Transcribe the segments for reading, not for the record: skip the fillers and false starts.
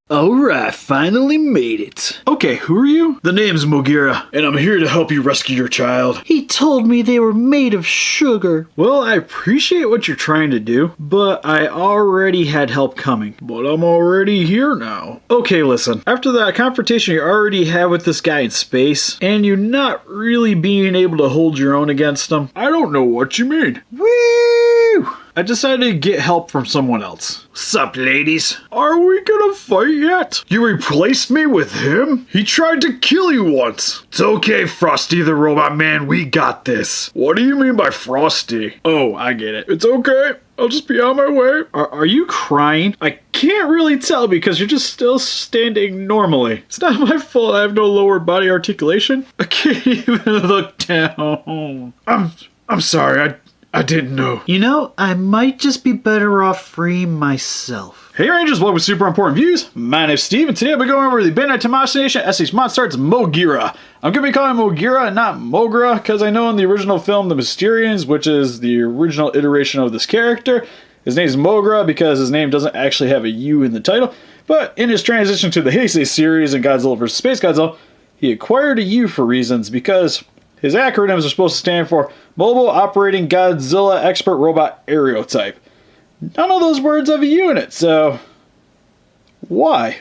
Alright, finally made it. Okay, who are you? The name's MOGUERA, and I'm here to help you rescue your child. He told me they were made of sugar. Well, I appreciate what you're trying to do, but I already had help coming. But I'm already here now. Okay, listen. After that confrontation you already had with this guy in space, and you not really being able to hold your own against him, I don't know what you mean. woo! I decided to get help from someone else. Sup, ladies? Are we gonna fight yet? You replaced me with him? He tried to kill you once. It's okay, Frosty the Robot Man, we got this. What do you mean by Frosty? Oh, I get it. It's okay. I'll just be on my way. Are you crying? I can't really tell because you're just still standing normally. It's not my fault I have no lower body articulation. I can't even look down. I'm sorry, I didn't know. You know, I might just be better off freeing myself. Hey Rangers, welcome to Super Important Views. My name's Steve, and today I'll be going over the Bandai Tamashii Nation SH Monsterarts MOGUERA. I'm going to be calling him MOGUERA and not MOGUERA, because I know in the original film, The Mysterians, which is the original iteration of this character, his name is MOGUERA because his name doesn't actually have a U in the title. But in his transition to the Heisei series and Godzilla vs. SpaceGodzilla, he acquired a U for reasons because his acronyms are supposed to stand for Mobile Operating Godzilla Expert Robot Aerotype. None of those words have a U in it, so why?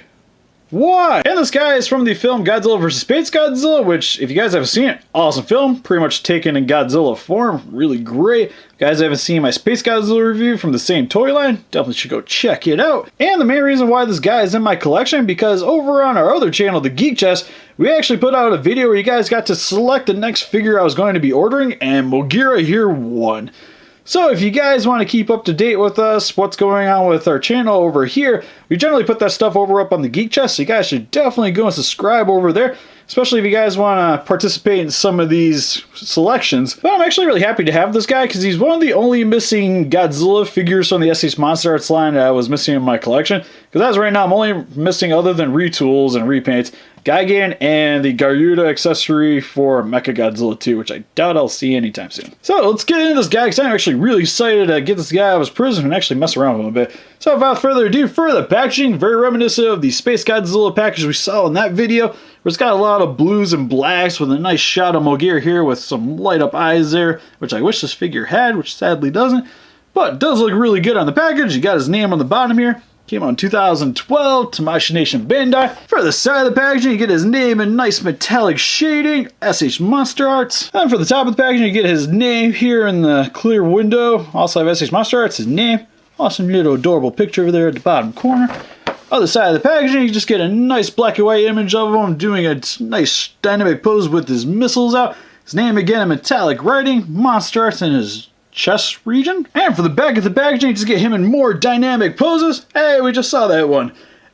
Why? And this guy is from the film Godzilla vs. SpaceGodzilla, which, if you guys haven't seen it, awesome film. Pretty much taken in Godzilla form. Really great. If you guys haven't seen my Space Godzilla review from the same toy line, definitely should go check it out. And the main reason why this guy is in my collection, because over on our other channel, The Geek Chest, we actually put out a video where you guys got to select the next figure I was going to be ordering, and MOGUERA here won. So if you guys want to keep up to date with us, what's going on with our channel over here, we generally put that stuff over up on the Geek Chest, so you guys should definitely go and subscribe over there, especially if you guys want to participate in some of these selections. But I'm actually really happy to have this guy, because he's one of the only missing Godzilla figures from the SH Monsterarts line that I was missing in my collection. Because as of right now, I'm only missing, other than retools and repaints, Gigan and the Garuda accessory for Mechagodzilla 2, which I doubt I'll see anytime soon. So let's get into this guy, because I'm actually really excited to get this guy out of his prison and actually mess around with him a bit. So without further ado, for the packaging, very reminiscent of the Space Godzilla package we saw in that video, where it's got a lot of blues and blacks with a nice shot of MOGUERA here with some light up eyes there, which I wish this figure had, which sadly doesn't. But it does look really good on the package. You got his name on the bottom here. Came out in 2012, Tamashii Nation Bandai. For the side of the packaging, you get his name in nice metallic shading, SH Monsterarts. And for the top of the packaging, you get his name here in the clear window. Also have SH Monsterarts, his name. Awesome little adorable picture over there at the bottom corner. Other side of the packaging, you just get a nice black and white image of him doing a nice dynamic pose with his missiles out. His name again in metallic writing, Monsterarts, in his chest region. And for the back of the packaging, you just get him in more dynamic poses. Hey, we just saw that one.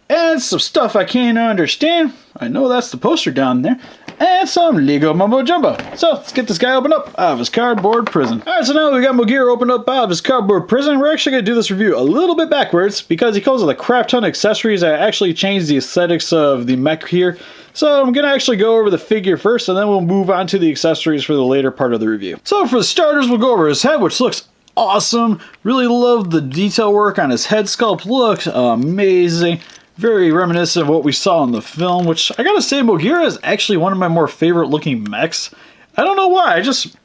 And some stuff I can't understand. I know that's the poster down there. And some Lego Mumbo Jumbo. So let's get this guy opened up out of his cardboard prison. Alright, so now that we got MOGUERA opened up out of his cardboard prison, we're actually going to do this review a little bit backwards, because he comes with a crap ton of accessories that actually change the aesthetics of the mech here. So I'm going to actually go over the figure first, and then we'll move on to the accessories for the later part of the review. So for the starters, we'll go over his head, which looks awesome. Really love the detail work on his head sculpt. Looks amazing. Very reminiscent of what we saw in the film, which I gotta say, MOGUERA is actually one of my more favorite looking mechs. I don't know why, I just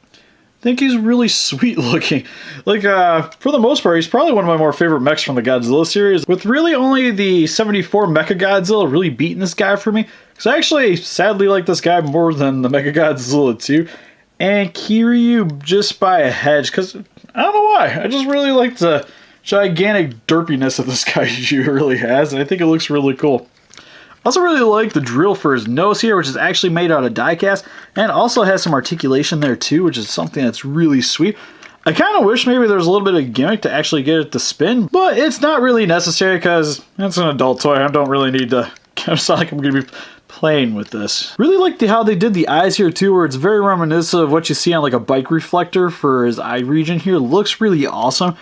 think he's really sweet looking. Like, for the most part, he's probably one of my more favorite mechs from the Godzilla series, with really only the 74 Mechagodzilla really beating this guy for me. Because I actually sadly like this guy more than the Mechagodzilla 2 and Kiryu just by a hedge, because I don't know why, I just really like the gigantic derpiness of this guy really has, and I think it looks really cool. I also really like the drill for his nose here, which is actually made out of die-cast, and also has some articulation there too, which is something that's really sweet. I kind of wish maybe there was a little bit of gimmick to actually get it to spin, but it's not really necessary because it's an adult toy. I don't really need to, it's not like I'm going to be playing with this. Really like how they did the eyes here too, where it's very reminiscent of what you see on like a bike reflector for his eye region here. Looks really awesome.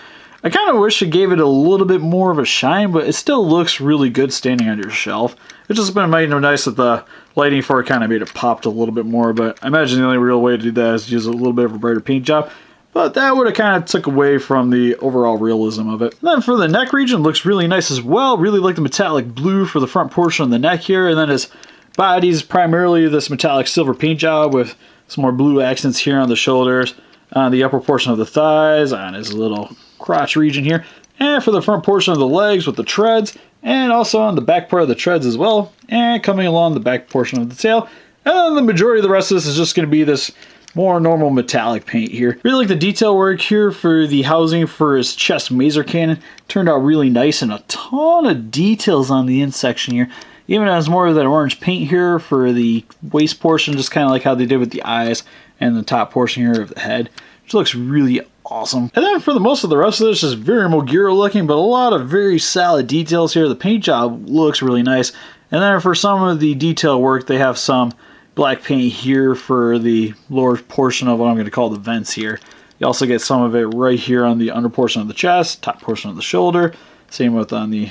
I kind of wish it gave it a little bit more of a shine, but it still looks really good standing on your shelf. It's just been made nice that the lighting for it kind of made it popped a little bit more, but I imagine the only real way to do that is to use a little bit of a brighter paint job. but that would have kind of took away from the overall realism of it. And then for the neck region, looks really nice as well. Really like the metallic blue for the front portion of the neck here. And then his body's primarily this metallic silver paint job with some more blue accents here on the shoulders, on the upper portion of the thighs, on his little crotch region here, and for the front portion of the legs with the treads, and also on the back part of the treads as well, and coming along the back portion of the tail. And then the majority of the rest of this is just going to be this more normal metallic paint here. Really like the detail work here for the housing for his chest maser cannon. Turned out really nice, and a ton of details on the end section here. Even has more of that orange paint here for the waist portion, just kind of like how they did with the eyes and the top portion here of the head, which looks really awesome. And then for the most of the rest of this, just very MOGUERA looking, but a lot of very solid details here. The paint job looks really nice. And then for some of the detail work, they have some black paint here for the lower portion of what I'm going to call the vents here. You also get some of it right here on the under portion of the chest, top portion of the shoulder. Same with on the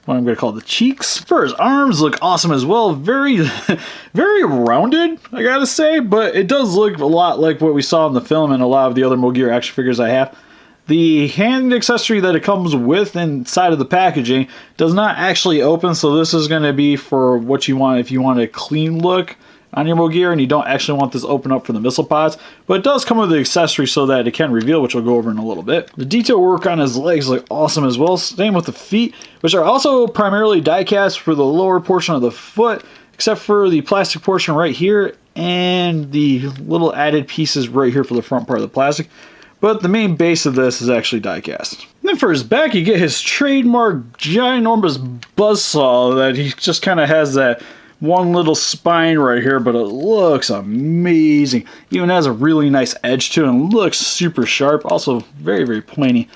what I'm going to call the cheeks. For his arms, look awesome as well. Very, very rounded, I gotta say, but it does look a lot like what we saw in the film and a lot of the other MOGUERA action figures I have. The hand accessory that it comes with inside of the packaging does not actually open, so this is going to be for what you want if you want a clean look on your MOGUERA and you don't actually want this open up for the missile pods, but it does come with the accessory so that it can reveal, which we'll go over in a little bit. The detail work on his legs look awesome as well. Same with the feet, which are also primarily die cast for the lower portion of the foot, except for the plastic portion right here and the little added pieces right here for the front part of the plastic. But the main base of this is actually die cast. And then for his back, you get his trademark ginormous buzzsaw that he just kind of has that one little spine right here, but it looks amazing. Even has a really nice edge to it and looks super sharp. Also very, very pointy.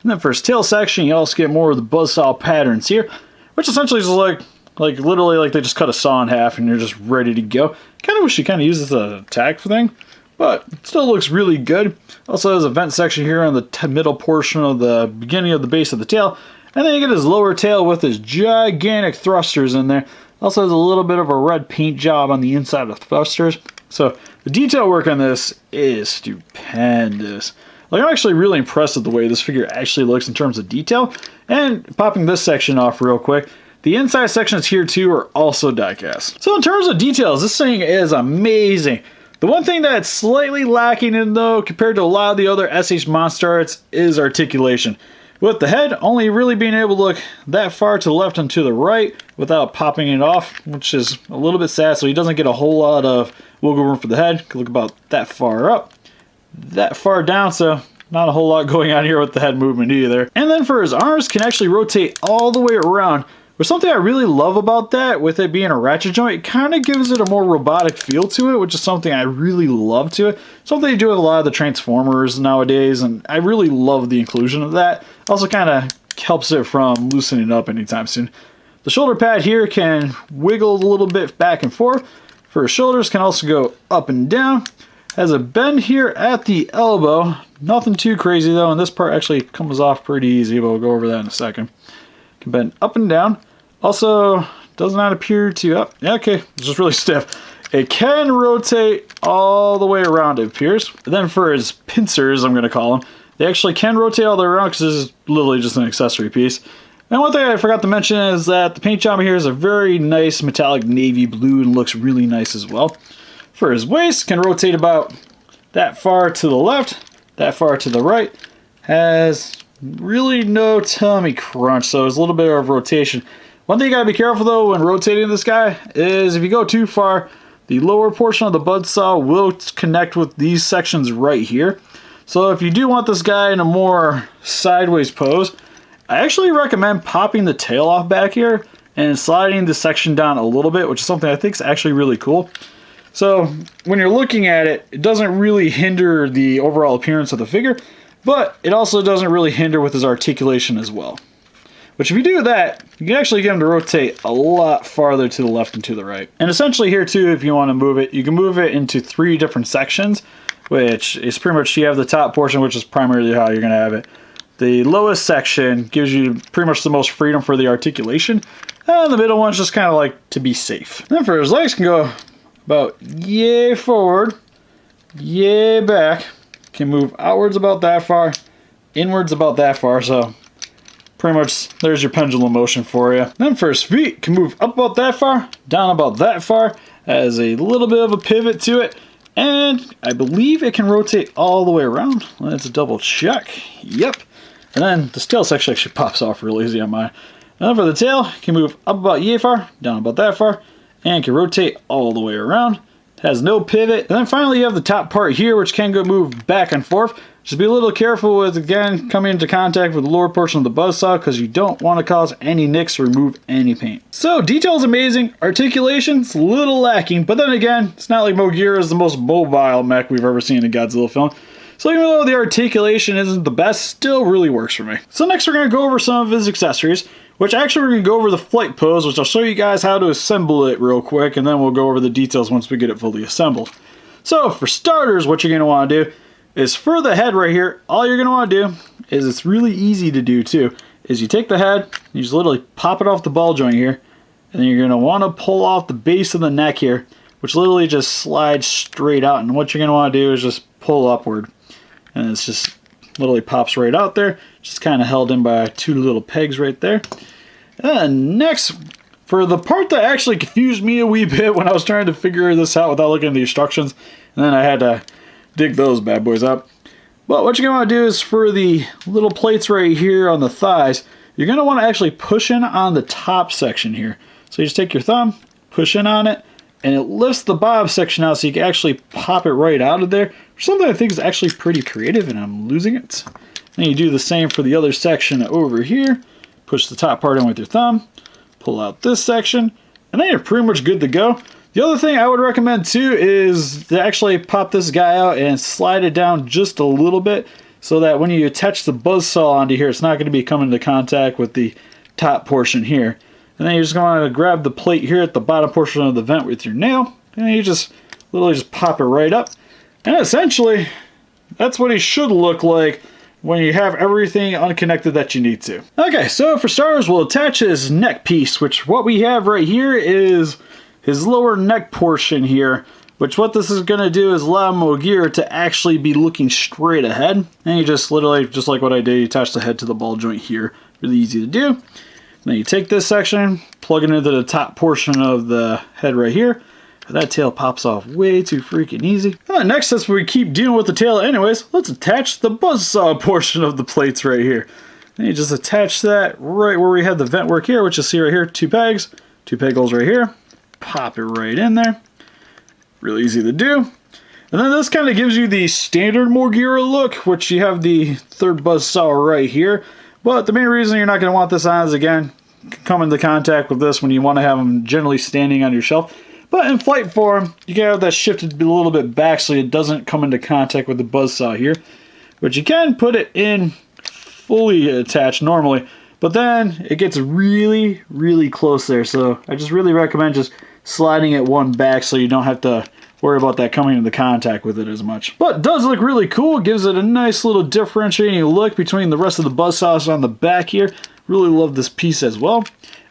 And then for his tail section, you also get more of the buzzsaw patterns here, which essentially is like literally like they just cut a saw in half and you're just ready to go. Kind of wish you kind of use this as an attack thing, but it still looks really good. Also has a vent section here on the middle portion of the beginning of the base of the tail. And then you get his lower tail with his gigantic thrusters in there. Also has a little bit of a red paint job on the inside of the thrusters. So the detail work on this is stupendous. Like, I'm actually really impressed with the way this figure actually looks in terms of detail. And popping this section off real quick, the inside sections here too are also die cast. So in terms of details, this thing is amazing. The one thing that's slightly lacking in though, compared to a lot of the other SH Monsterarts, is articulation. With the head only really being able to look that far to the left and to the right without popping it off, which is a little bit sad, so he doesn't get a whole lot of wiggle room for the head. Could look about that far up, that far down, so not a whole lot going on here with the head movement either. And then for his arms, can actually rotate all the way around. But something I really love about that, with it being a ratchet joint, it kind of gives it a more robotic feel to it, which is something I really love to it. Something you do with a lot of the Transformers nowadays, and I really love the inclusion of that. Also kind of helps it from loosening up anytime soon. The shoulder pad here can wiggle a little bit back and forth. For his shoulders, can also go up and down. Has a bend here at the elbow. Nothing too crazy though, and this part actually comes off pretty easy, but we'll go over that in a second. Can bend up and down. Also, does not appear to, yeah, okay, it's just really stiff. It can rotate all the way around, it appears. And then for his pincers, I'm going to call them, they actually can rotate all the way around because this is literally just an accessory piece. And one thing I forgot to mention is that the paint job here is a very nice metallic navy blue and looks really nice as well. For his waist, can rotate about that far to the left, that far to the right. Has really no tummy crunch, so there's a little bit of rotation. One thing you gotta be careful though when rotating this guy is if you go too far, the lower portion of the buzzsaw will connect with these sections right here. So if you do want this guy in a more sideways pose, I actually recommend popping the tail off back here and sliding the section down a little bit, which is something I think is actually really cool. So when you're looking at it, it doesn't really hinder the overall appearance of the figure, but it also doesn't really hinder with his articulation as well. Which if you do that, you can actually get him to rotate a lot farther to the left and to the right. And essentially here too, if you want to move it, you can move it into 3 different sections, which is pretty much, you have the top portion, which is primarily how you're going to have it. The lowest section gives you pretty much the most freedom for the articulation, and the middle one's just kind of like to be safe. And then for his legs, can go about yay forward, yay back, can move outwards about that far, inwards about that far, so pretty much there's your pendulum motion for you. Then for his feet, can move up about that far, down about that far, has a little bit of a pivot to it, and I believe it can rotate all the way around. Let's double check. Yep. And then this tail section actually pops off real easy on mine. And then for the tail, can move up about yay far, down about that far, and can rotate all the way around. Has no pivot. And then finally you have the top part here, which can go move back and forth. Just be a little careful with, again, coming into contact with the lower portion of the buzzsaw, because you don't want to cause any nicks or remove any paint. So detail is amazing, articulation's a little lacking, but then again, it's not like MOGUERA is the most mobile mech we've ever seen in a Godzilla film. So even though the articulation isn't the best, still really works for me. So next we're going to go over some of his accessories, which actually we're going to go over the flight pose, which I'll show you guys how to assemble it real quick, and then we'll go over the details once we get it fully assembled. So for starters, what you're going to want to do is for the head right here, all you're going to want to do is, it's really easy to do too, is you take the head, you just literally pop it off the ball joint here, and then you're going to want to pull off the base of the neck here, which literally just slides straight out, and what you're going to want to do is just pull upward, and it's just literally pops right out there, just kind of held in by two little pegs right there. And next, for the part that actually confused me a wee bit when I was trying to figure this out without looking at the instructions, and then I had to dig those bad boys up. But what you're going to want to do is for the little plates right here on the thighs, you're going to want to actually push in on the top section here. So you just take your thumb, push in on it, and it lifts the bottom section out so you can actually pop it right out of there. Something I think is actually pretty creative, and I'm losing it. Then you do the same for the other section over here. Push the top part in with your thumb, pull out this section, and then you're pretty much good to go. The other thing I would recommend too is to actually pop this guy out and slide it down just a little bit, so that when you attach the buzzsaw onto here, it's not going to be coming into contact with the top portion here. And then you're just going to grab the plate here at the bottom portion of the vent with your nail, and you just literally just pop it right up. And essentially, that's what he should look like when you have everything unconnected that you need to. Okay, so for starters, we'll attach his neck piece, which what we have right here is his lower neck portion here, which what this is going to do is allow MOGUERA to actually be looking straight ahead. And you just literally, just like what I did, you attach the head to the ball joint here. Really easy to do. Then you take this section, plug it into the top portion of the head right here. That tail pops off way too freaking easy. Next, since we keep dealing with the tail anyways, let's attach the buzzsaw portion of the plates right here. Then you just attach that right where we had the vent work here, which is see right here, two pegs, two peg holes right here. Pop it right in there. Really easy to do. And then this kind of gives you the standard MOGUERA look, which you have the third buzzsaw right here. But the main reason you're not going to want this on is, again, come into contact with this when you want to have them generally standing on your shelf. But in flight form, you can have that shifted a little bit back so it doesn't come into contact with the buzzsaw here. But you can put it in fully attached normally, but then it gets really, really close there. So I just really recommend just sliding it one back so you don't have to worry about that coming into contact with it as much. But it does look really cool. It gives it a nice little differentiating look between the rest of the buzzsaws on the back here. Really love this piece as well.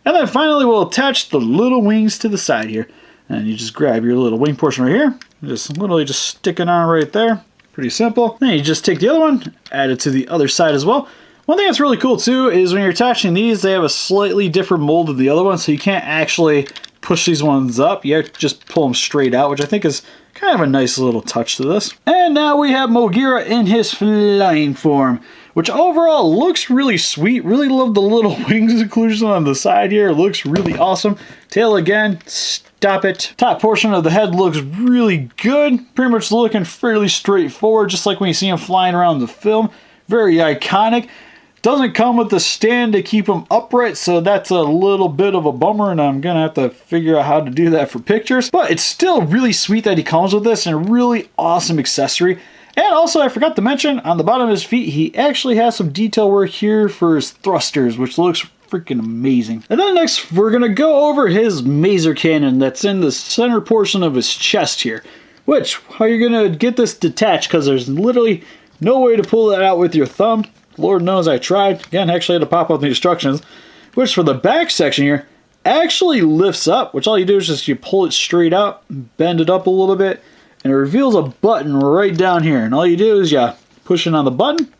And then finally we'll attach the little wings to the side here. And you just grab your little wing portion right here. Just literally just stick it on right there. Pretty simple. Then you just take the other one, add it to the other side as well. One thing that's really cool too is when you're attaching these, they have a slightly different mold of the other one, so you can't actually push these ones up. You have to just pull them straight out, which I think is kind of a nice little touch to this. And now we have MOGUERA in his flying form, which overall looks really sweet. Really love the little wings inclusion on the side here. It looks really awesome. Tail again, stop it. Top portion of the head looks really good. Pretty much looking fairly straightforward, just like when you see him flying around the film. Very iconic. Doesn't come with the stand to keep him upright, so that's a little bit of a bummer, and I'm gonna have to figure out how to do that for pictures. But it's still really sweet that he comes with this, and a really awesome accessory. And also, I forgot to mention, on the bottom of his feet, he actually has some detail work here for his thrusters, which looks freaking amazing. And then next, we're gonna go over his maser cannon that's in the center portion of his chest here. Which, how you're gonna get this detached, because there's literally no way to pull that out with your thumb. Lord knows I tried. Again, actually had to pop up the instructions. Which for the back section here, actually lifts up, which all you do is just you pull it straight out, bend it up a little bit, and it reveals a button right down here. And all you do is you push in on the button,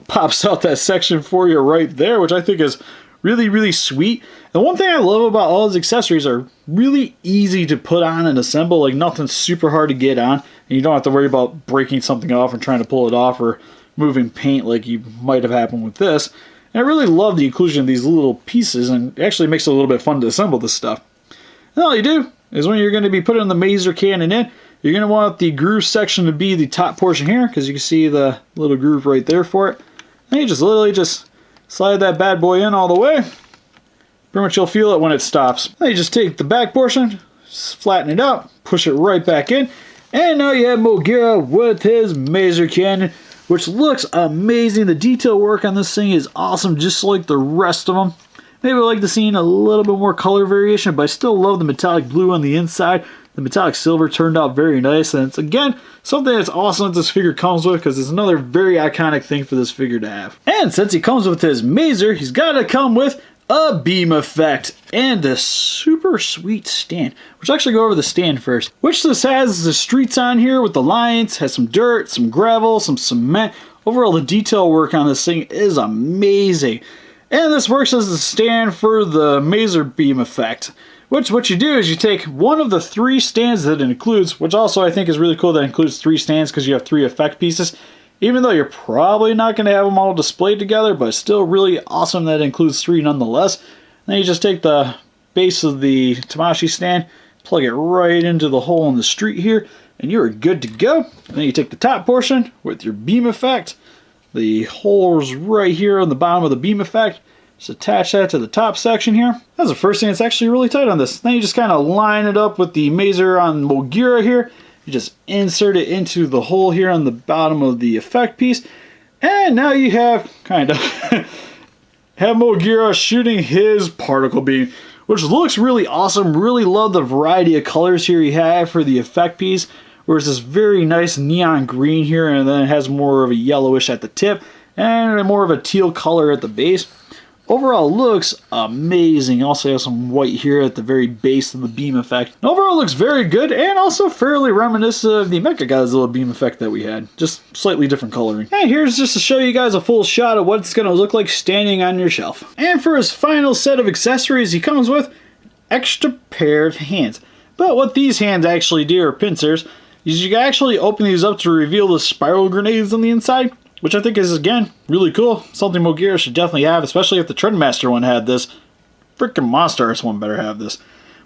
pops out that section for you right there, which I think is really, really sweet. And one thing I love about all these accessories are really easy to put on and assemble. Like nothing's super hard to get on, and you don't have to worry about breaking something off and trying to pull it off or moving paint like you might have happened with this. And I really love the inclusion of these little pieces, and it actually makes it a little bit fun to assemble this stuff. And all you do is when you're going to be putting the maser cannon in, you're going to want the groove section to be the top portion here, because you can see the little groove right there for it. And you just literally just slide that bad boy in all the way. Pretty much you'll feel it when it stops. Then you just take the back portion, flatten it out, push it right back in, and now you have MOGUERA with his maser cannon, which looks amazing. The detail work on this thing is awesome, just like the rest of them. Maybe I'd like to see a little bit more color variation, but I still love the metallic blue on the inside. The metallic silver turned out very nice, and it's, again, something that's awesome that this figure comes with, because it's another very iconic thing for this figure to have. And since he comes with his maser, he's got to come with a beam effect and a super sweet stand, which I'll actually go over the stand first, which this has the streets on here with the lines, has some dirt, some gravel, some cement. Overall, the detail work on this thing is amazing. And this works as the stand for the maser beam effect, which what you do is you take one of the 3 stands that it includes, which also I think is really cool that it includes 3 stands because you have 3 effect pieces, even though you're probably not going to have them all displayed together, but it's still really awesome that it includes 3 nonetheless. Then you just take the base of the Tamashii stand, plug it right into the hole in the street here, and you're good to go. And then you take the top portion with your beam effect, the holes right here on the bottom of the beam effect, just attach that to the top section here. That's the first thing that's actually really tight on this. Then you just kind of line it up with the maser on MOGUERA here. You just insert it into the hole here on the bottom of the effect piece. And now you have kind of have MOGUERA shooting his particle beam, which looks really awesome. Really love the variety of colors here you have for the effect piece, where it's this very nice neon green here, and then it has more of a yellowish at the tip and more of a teal color at the base. Overall looks amazing. Also has some white here at the very base of the beam effect. And overall looks very good, and also fairly reminiscent of the Mechagodzilla beam effect that we had. Just slightly different coloring. And here's just to show you guys a full shot of what it's going to look like standing on your shelf. And for his final set of accessories, he comes with an extra pair of hands. But what these hands actually do, or pincers, is you can actually open these up to reveal the spiral grenades on the inside, which I think is, again, really cool. Something MOGUERA should definitely have, especially if the Trendmaster one had this. Freaking Monsterarts one better have this.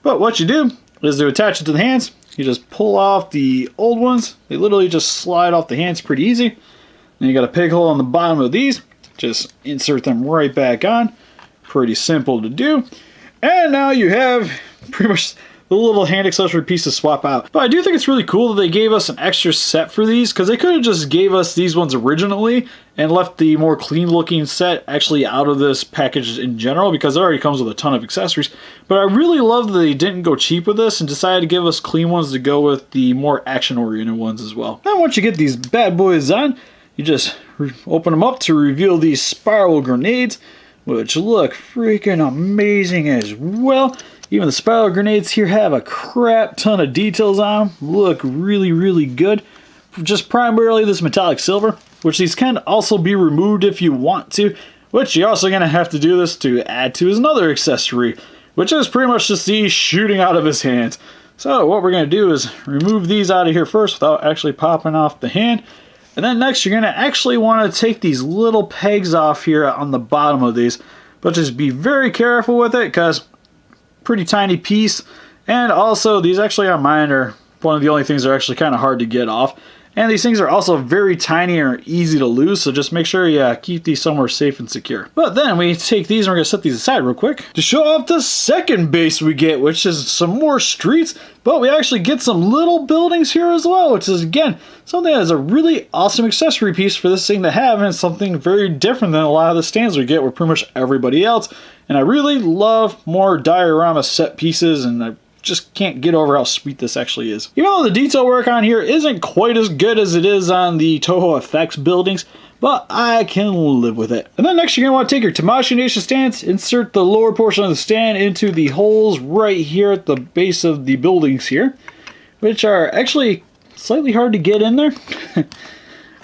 But what you do is to attach it to the hands, you just pull off the old ones. They literally just slide off the hands pretty easy. Then you got a pig hole on the bottom of these. Just insert them right back on. Pretty simple to do. And now you have pretty much the little hand accessory piece to swap out. But I do think it's really cool that they gave us an extra set for these, because they could have just gave us these ones originally and left the more clean looking set actually out of this package in general, because it already comes with a ton of accessories. But I really love that they didn't go cheap with this and decided to give us clean ones to go with the more action oriented ones as well. Then once you get these bad boys on, you just open them up to reveal these spiral grenades, which look freaking amazing as well. Even the spiral grenades here have a crap ton of details on them. Look really, really good. Just primarily this metallic silver, which these can also be removed if you want to, which you're also going to have to do this to add to his another accessory, which is pretty much just these shooting out of his hands. So what we're going to do is remove these out of here first without actually popping off the hand. And then next you're going to actually want to take these little pegs off here on the bottom of these. But just be very careful with it, because pretty tiny piece, and also these actually on mine are one of the only things that are actually kind of hard to get off, and these things are also very tiny and are easy to lose, so just make sure you keep these somewhere safe and secure. But then we take these and we're going to set these aside real quick to show off the second base we get, which is some more streets, but we actually get some little buildings here as well, which is, again, something that is a really awesome accessory piece for this thing to have, and it's something very different than a lot of the stands we get with pretty much everybody else. And I really love more diorama set pieces, and I just can't get over how sweet this actually is. Even though the detail work on here isn't quite as good as it is on the Toho Effects buildings, but I can live with it. And then next you're going to want to take your Tamashii Nation stands, insert the lower portion of the stand into the holes right here at the base of the buildings here, which are actually slightly hard to get in there.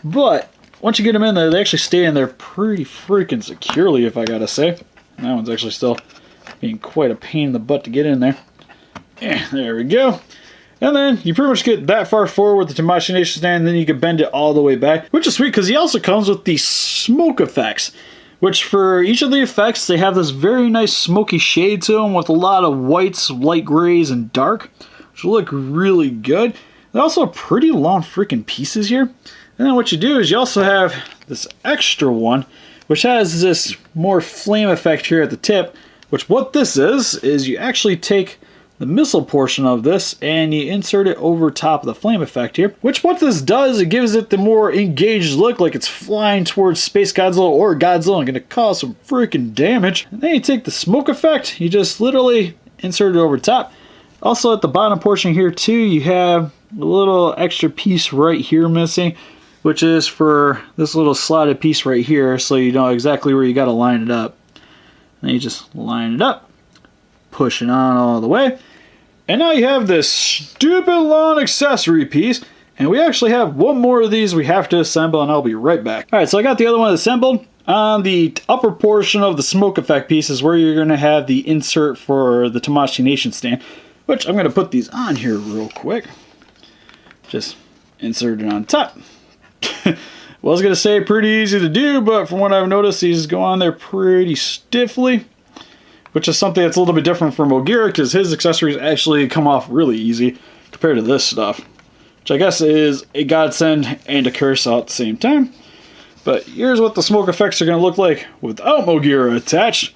But once you get them in there, they actually stay in there pretty freaking securely, if I gotta say. And that one's actually still being quite a pain in the butt to get in there. Yeah, there we go. And then you pretty much get that far forward with the Complation stand, and then you can bend it all the way back, which is sweet because he also comes with the smoke effects, which for each of the effects, they have this very nice smoky shade to them with a lot of whites, light grays, and dark, which look really good. They're also pretty long freaking pieces here. And then what you do is you also have this extra one, which has this more flame effect here at the tip, which what this is you actually take the missile portion of this and you insert it over top of the flame effect here, which what this does, it gives it the more engaged look, like it's flying towards SpaceGodzilla or Godzilla and gonna cause some freaking damage. And then you take the smoke effect, you just literally insert it over top. Also at the bottom portion here too, you have a little extra piece right here missing, which is for this little slotted piece right here, so you know exactly where you gotta line it up. And you just line it up, push it on all the way, and now you have this stupid long accessory piece, and we actually have one more of these we have to assemble, and I'll be right back. Alright, so I got the other one assembled. On the upper portion of the smoke effect piece is where you're going to have the insert for the Complation stand, which I'm going to put these on here real quick. Just insert it on top. Well, I was going to say pretty easy to do, but from what I've noticed, these go on there pretty stiffly, which is something that's a little bit different from MOGUERA because his accessories actually come off really easy compared to this stuff, which I guess is a godsend and a curse all at the same time. But here's what the smoke effects are going to look like without MOGUERA attached.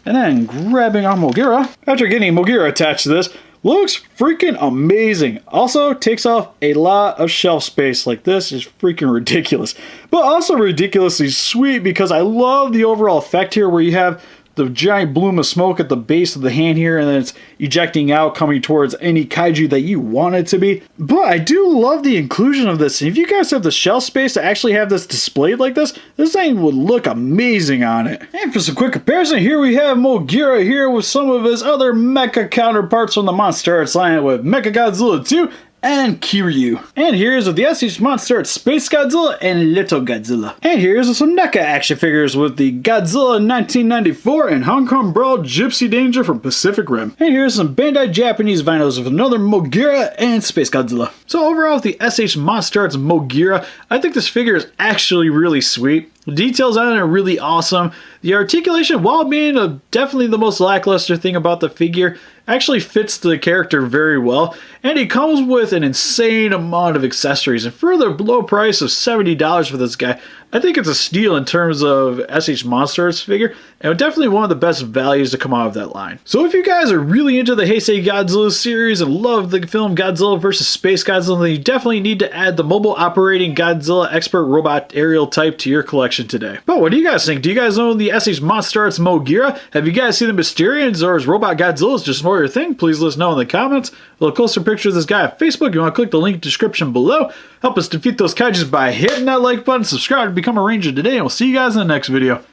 And then grabbing our MOGUERA, after getting MOGUERA attached to this, looks freaking amazing. Also takes off a lot of shelf space. Like, this is freaking ridiculous. But also ridiculously sweet because I love the overall effect here where you have the giant bloom of smoke at the base of the hand here, and then it's ejecting out, coming towards any kaiju that you want it to be. But I do love the inclusion of this. And if you guys have the shelf space to actually have this displayed like this thing would look amazing on it. And for some quick comparison, here we have MOGUERA here with some of his other mecha counterparts from the Monsterarts line with Mechagodzilla 2 and Kiryu. And here's with the SH Monsterarts SpaceGodzilla and Little Godzilla. And here's with some NECA action figures with the Godzilla 1994 and Hong Kong Brawl Gypsy Danger from Pacific Rim. And here's some Bandai Japanese vinyls with another MOGUERA and SpaceGodzilla. So overall with the SH Monsterarts MOGUERA, I think this figure is actually really sweet. The details on it are really awesome. The articulation, while being definitely the most lackluster thing about the figure, actually fits the character very well. And he comes with an insane amount of accessories. And for the low price of $70 for this guy, I think it's a steal in terms of SH Monsterarts figure. And definitely one of the best values to come out of that line. So if you guys are really into the Heisei Godzilla series and love the film Godzilla vs. SpaceGodzilla, then you definitely need to add the mobile operating Godzilla expert robot aerial type to your collection today. But what do you guys think? Do you guys own the SH Monsterarts MOGUERA? Have you guys seen the Mysterians, or is Robot Godzilla just more your thing? Please let us know in the comments. A little closer picture of this guy on Facebook. You want to click the link in the description below. Help us defeat those kaijus by hitting that like button, subscribe to become a ranger today, and we'll see you guys in the next video.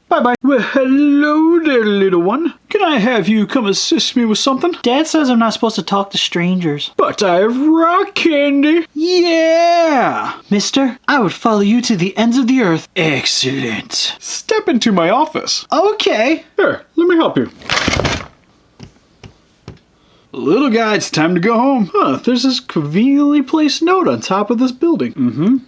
Bye-bye. Well, hello there, little one. Can I have you come assist me with something? Dad says I'm not supposed to talk to strangers. But I have rock candy. Yeah! Mister, I would follow you to the ends of the earth. Excellent. Step into my office. Okay. Here, let me help you. Little guy, it's time to go home. Huh, there's this conveniently placed note on top of this building.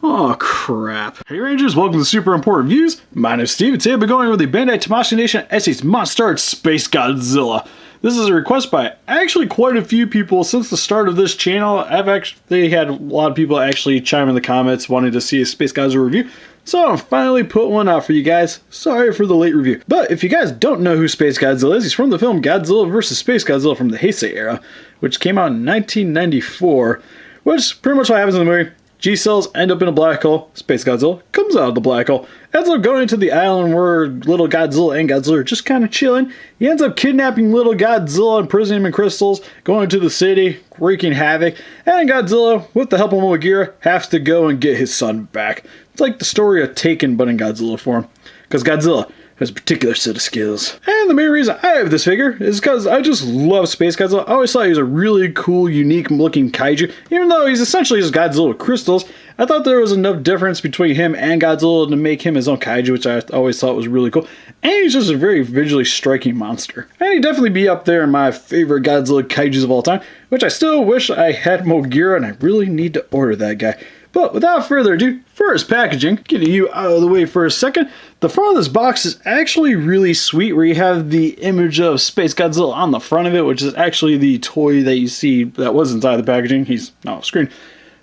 Oh, crap. Hey, Rangers, welcome to Super Important Views. My name's Steve, and today we're going over the Bandai Complation SH Monsterarts SpaceGodzilla. This is a request by actually quite a few people since the start of this channel. I've actually had a lot of people actually chime in the comments wanting to see a SpaceGodzilla review. So I finally put one out for you guys. Sorry for the late review. But if you guys don't know who SpaceGodzilla is, he's from the film Godzilla vs. SpaceGodzilla from the Heisei era, which came out in 1994, which pretty much what happens in the movie. G-cells end up in a black hole. SpaceGodzilla comes out of the black hole. Ends up going to the island where little Godzilla and Godzilla are just kind of chilling. He ends up kidnapping little Godzilla, imprisoning him in crystals, going to the city, wreaking havoc. And Godzilla, with the help of MOGUERA, has to go and get his son back. It's like the story of Taken, but in Godzilla form. Because Godzilla has a particular set of skills. And the main reason I have this figure is because I just love SpaceGodzilla. I always thought he was a really cool, unique looking kaiju. Even though he's essentially just Godzilla with crystals, I thought there was enough difference between him and Godzilla to make him his own kaiju, which I always thought was really cool. And he's just a very visually striking monster. And he'd definitely be up there in my favorite Godzilla kaijus of all time, which I still wish I had MOGUERA, and I really need to order that guy. But without further ado, for his packaging, getting you out of the way for a second, the front of this box is actually really sweet, where you have the image of SpaceGodzilla on the front of it, which is actually the toy that you see that was inside the packaging. He's not off screen.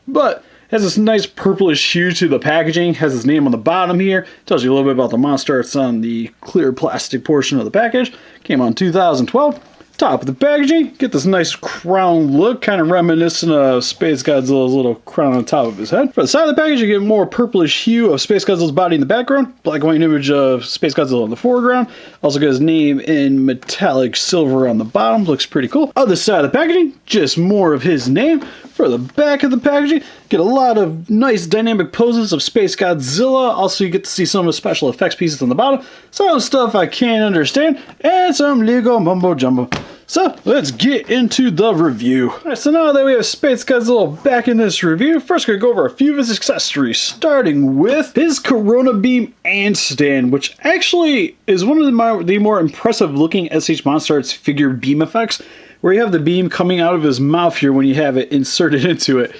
But has this nice purplish hue to the packaging, has his name on the bottom here, tells you a little bit about the Monsterarts on the clear plastic portion of the package. Came out in 2012. Top of the packaging, get this nice crown look, kind of reminiscent of SpaceGodzilla's little crown on top of his head. For the side of the package, you get more purplish hue of SpaceGodzilla's body in the background, black and white image of SpaceGodzilla in the foreground. Also got his name in metallic silver on the bottom, looks pretty cool. Other side of the packaging, just more of his name. For the back of the packaging, get a lot of nice dynamic poses of SpaceGodzilla. Also, you get to see some of the special effects pieces on the bottom, some stuff I can't understand, and some Lego mumbo jumbo. So, let's get into the review. Alright, so now that we have SpaceGodzilla back in this review, first we're going to go over a few of his accessories, starting with his Corona Beam and stand, which actually is one of the more impressive looking SH Monsterarts figure beam effects, where you have the beam coming out of his mouth here when you have it inserted into it.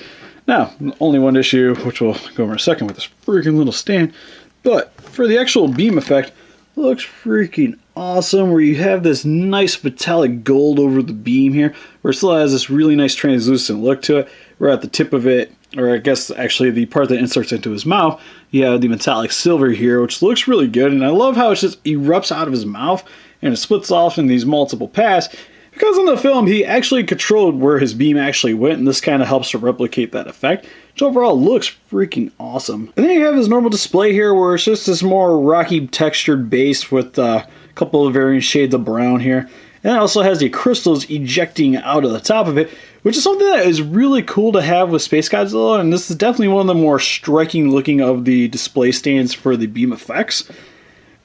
Now, only one issue, which we'll go over in a second with this freaking little stand, but for the actual beam effect, looks freaking awesome, where you have this nice metallic gold over the beam here, where it still has this really nice translucent look to it, where at the tip of it, or I guess actually the part that inserts into his mouth, you have the metallic silver here, which looks really good, and I love how it just erupts out of his mouth, and it splits off in these multiple paths, because in the film, he actually controlled where his beam actually went, and this kind of helps to replicate that effect, which overall looks freaking awesome. And then you have his normal display here, where it's just this more rocky textured base with a couple of varying shades of brown here. And it also has the crystals ejecting out of the top of it, which is something that is really cool to have with SpaceGodzilla, and this is definitely one of the more striking looking of the display stands for the beam effects.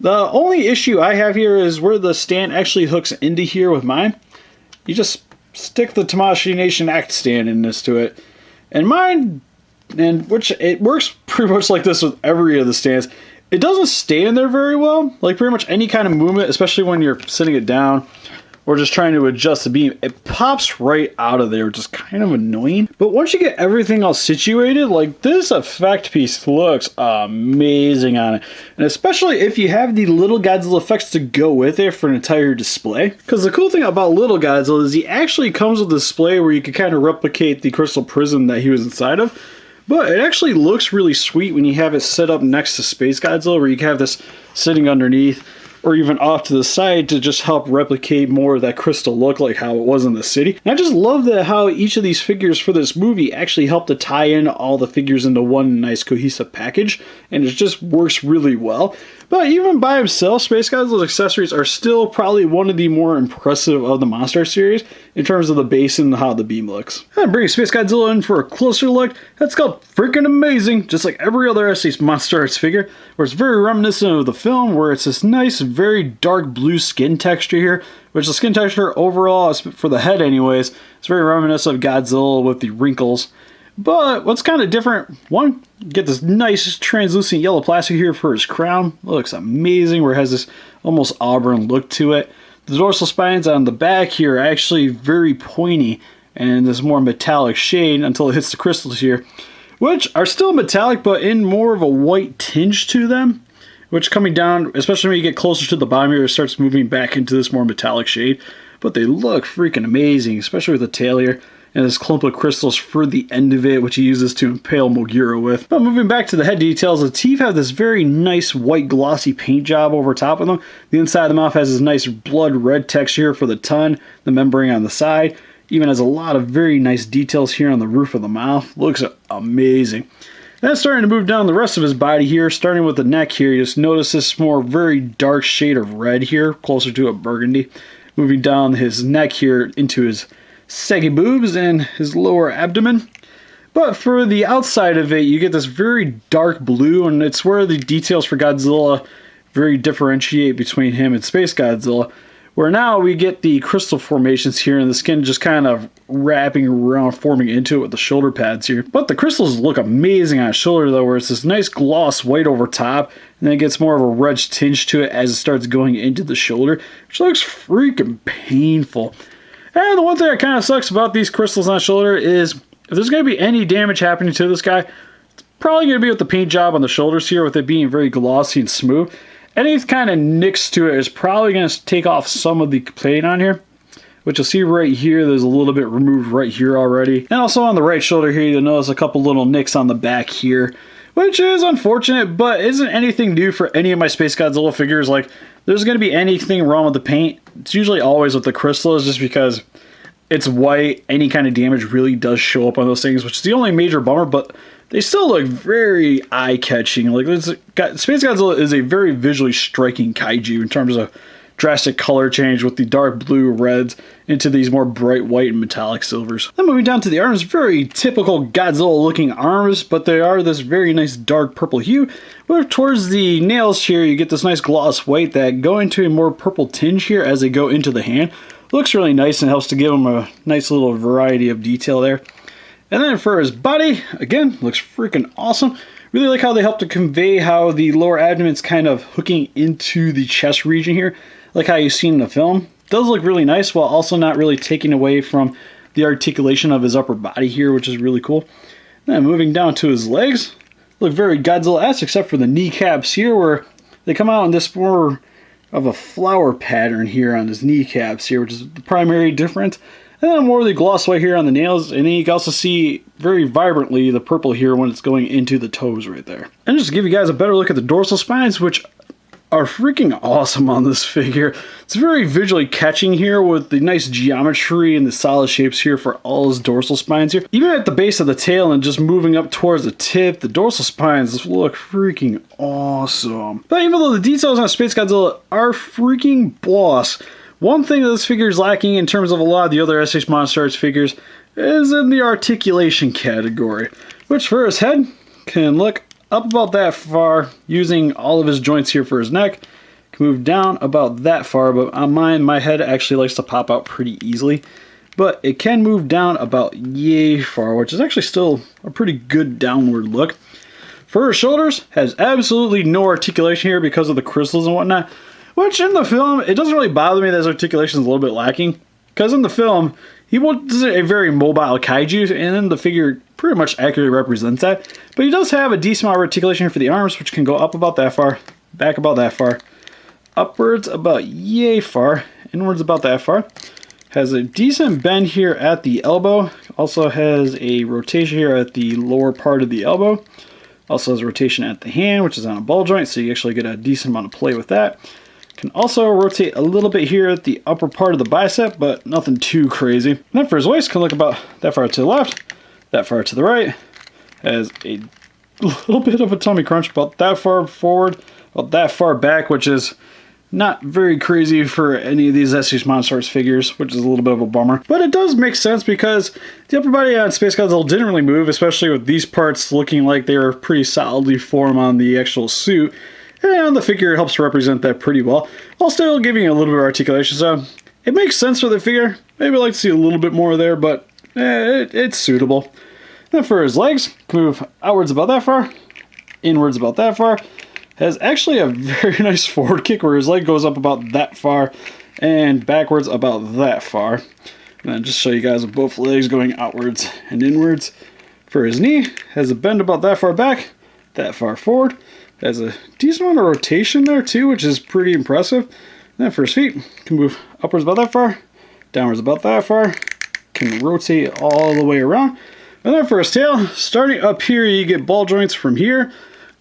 The only issue I have here is where the stand actually hooks into here with mine. You just stick the Tamashii Nation Act stand in this to it. And mine, which it works pretty much like this with every of the stands, it doesn't stay in there very well. Like pretty much any kind of movement, especially when you're sitting it down or just trying to adjust the beam, it pops right out of there, which is kind of annoying. But once you get everything all situated, like this effect piece looks amazing on it. And especially if you have the little Godzilla effects to go with it for an entire display. Because the cool thing about little Godzilla is he actually comes with a display where you can kind of replicate the crystal prism that he was inside of. But it actually looks really sweet when you have it set up next to SpaceGodzilla, where you can have this sitting underneath, or even off to the side to just help replicate more of that crystal look like how it was in the city. And I just love that how each of these figures for this movie actually help to tie in all the figures into one nice cohesive package, and it just works really well. But even by himself, SpaceGodzilla's accessories are still probably one of the more impressive of the Monster series in terms of the base and how the beam looks. And bringing SpaceGodzilla in for a closer look, that's called freaking amazing, just like every other SH Monsterarts figure, where it's very reminiscent of the film, where it's this nice, very dark blue skin texture here, which the skin texture overall, for the head anyways, it's very reminiscent of Godzilla with the wrinkles. But what's kind of different, one, get this nice translucent yellow plastic here for his crown. Looks amazing, where it has this almost auburn look to it. The dorsal spines on the back here are actually very pointy and this more metallic shade until it hits the crystals here, which are still metallic but in more of a white tinge to them, which coming down, especially when you get closer to the bottom here, it starts moving back into this more metallic shade. But they look freaking amazing, especially with the tail here. And this clump of crystals for the end of it, which he uses to impale MOGUERA with. But moving back to the head details, the teeth have this very nice white glossy paint job over top of them. The inside of the mouth has this nice blood red texture for the tongue, the membrane on the side. Even has a lot of very nice details here on the roof of the mouth. Looks amazing. Then starting to move down the rest of his body here, starting with the neck here, you just notice this more very dark shade of red here, closer to a burgundy. Moving down his neck here into his saggy boobs and his lower abdomen. But for the outside of it, you get this very dark blue, and it's where the details for Godzilla very differentiate between him and SpaceGodzilla, where now we get the crystal formations here and the skin just kind of wrapping around, forming into it with the shoulder pads here. But the crystals look amazing on his shoulder though, where it's this nice gloss white over top, and then it gets more of a red tinge to it as it starts going into the shoulder, which looks freaking painful. And the one thing that kind of sucks about these crystals on the shoulder is if there's going to be any damage happening to this guy, it's probably going to be with the paint job on the shoulders here, with it being very glossy and smooth. Any kind of nicks to it is probably going to take off some of the paint on here, which you'll see right here. There's a little bit removed right here already. And also on the right shoulder here, you'll notice a couple little nicks on the back here, which is unfortunate, but isn't anything new for any of my SpaceGodzilla figures. Like, there's going to be anything wrong with the paint. It's usually always with the crystals, just because it's white. Any kind of damage really does show up on those things, which is the only major bummer, but they still look very eye-catching. Like, SpaceGodzilla is a very visually striking kaiju in terms of drastic color change with the dark blue reds into these more bright white and metallic silvers. Then moving down to the arms, very typical Godzilla-looking arms, but they are this very nice dark purple hue. But towards the nails here, you get this nice gloss white that go into a more purple tinge here as they go into the hand. Looks really nice and helps to give them a nice little variety of detail there. And then for his body, again, looks freaking awesome. Really like how they help to convey how the lower abdomen's kind of hooking into the chest region here, like how you've seen in the film. Does look really nice while also not really taking away from the articulation of his upper body here, which is really cool. Then moving down to his legs, look very Godzilla-esque except for the kneecaps here, where they come out in this more of a flower pattern here on his kneecaps here, which is the primary difference. And then more of the gloss white here on the nails, and then you can also see very vibrantly the purple here when it's going into the toes right there. And just to give you guys a better look at the dorsal spines, which are freaking awesome on this figure. It's very visually catching here with the nice geometry and the solid shapes here for all his dorsal spines here. Even at the base of the tail and just moving up towards the tip, the dorsal spines look freaking awesome. But even though the details on SpaceGodzilla are freaking boss, one thing that this figure is lacking in terms of a lot of the other SH Monsterarts figures is in the articulation category, which for his head can look up about that far using all of his joints here for his neck. Can move down about that far, but on mine, my head actually likes to pop out pretty easily. But it can move down about yay far, which is actually still a pretty good downward look. For his shoulders, has absolutely no articulation here because of the crystals and whatnot. Which in the film, it doesn't really bother me that his articulation is a little bit lacking. Because in the film, he was a very mobile kaiju, and then the figure pretty much accurately represents that. But he does have a decent amount of articulation here for the arms, which can go up about that far, back about that far, upwards about yay far, inwards about that far. Has a decent bend here at the elbow. Also has a rotation here at the lower part of the elbow. Also has a rotation at the hand, which is on a ball joint, so you actually get a decent amount of play with that. Can also rotate a little bit here at the upper part of the bicep, but nothing too crazy. And then for his waist, can look about that far to the left, that far to the right. Has a little bit of a tummy crunch about that far forward, about that far back, which is not very crazy for any of these SH Monsterarts figures, which is a little bit of a bummer. But it does make sense because the upper body on SpaceGodzilla didn't really move, especially with these parts looking like they were pretty solidly formed on the actual suit. And the figure helps represent that pretty well, while still giving it a little bit of articulation. So it makes sense for the figure. Maybe I'd like to see a little bit more there, but it's suitable. Then for his legs, can move outwards about that far, inwards about that far. Has actually a very nice forward kick where his leg goes up about that far and backwards about that far. And then just show you guys both legs going outwards and inwards. For his knee, has a bend about that far back, that far forward. Has a decent amount of rotation there too, which is pretty impressive. And then for his feet, can move upwards about that far, downwards about that far, can rotate all the way around. And then for his tail, starting up here, you get ball joints from here,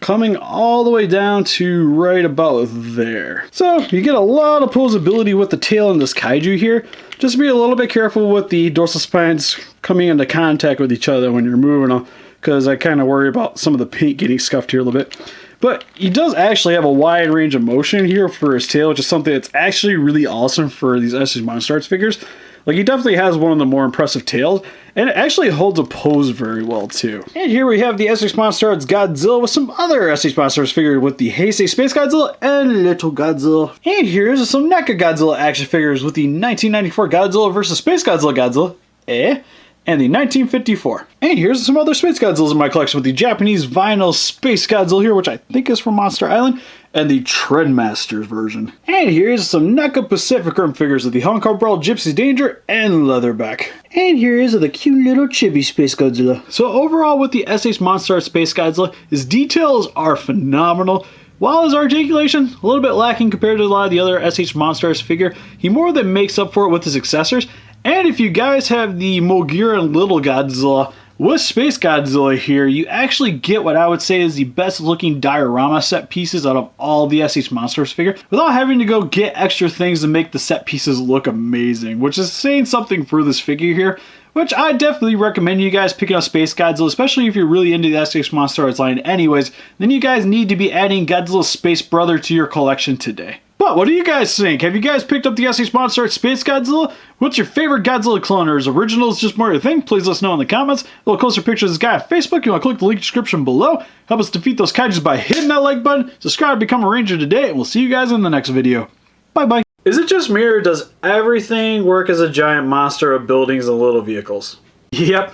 coming all the way down to right about there. So you get a lot of posability with the tail in this kaiju here. Just be a little bit careful with the dorsal spines coming into contact with each other when you're moving them, because I kind of worry about some of the paint getting scuffed here a little bit. But he does actually have a wide range of motion here for his tail, which is something that's actually really awesome for these SH Monsterarts figures. Like, he definitely has one of the more impressive tails, and it actually holds a pose very well, too. And here we have the SH Monsterarts Godzilla with some other SH Monsters figured with the Heisei SpaceGodzilla and Little Godzilla. And here's some NECA Godzilla action figures with the 1994 Godzilla vs. SpaceGodzilla Godzilla, and the 1954. And here's some other Space Godzillas in my collection with the Japanese vinyl Space Godzilla here, which I think is from Monster Island, and the Treadmasters version. And here's some NECA Pacific Rim figures of the Hong Kong Brawl, Gypsy Danger, and Leatherback. And here's the cute little chibi Space Godzilla. So overall with the SH Monsterarts Space Godzilla, his details are phenomenal. While his articulation a little bit lacking compared to a lot of the other SH Monsterarts figure, he more than makes up for it with his accessories. And if you guys have the MOGUERA and Little Godzilla with Space Godzilla here, you actually get what I would say is the best looking diorama set pieces out of all the SH Monsters figure, without having to go get extra things to make the set pieces look amazing, which is saying something for this figure here, which I definitely recommend you guys picking up Space Godzilla, especially if you're really into the SH Monsterarts line anyways. Then you guys need to be adding Godzilla's Space Brother to your collection today. But what do you guys think? Have you guys picked up the SH Monsterarts Space Godzilla? What's your favorite Godzilla clone, or is originals just more your thing? Please let us know in the comments. A little closer picture of this guy on Facebook. You want to click the link description below. Help us defeat those kaijus by hitting that like button. Subscribe to become a ranger today, and we'll see you guys in the next video. Bye-bye. Is it just me, or does everything work as a giant monster of buildings and little vehicles? Yep.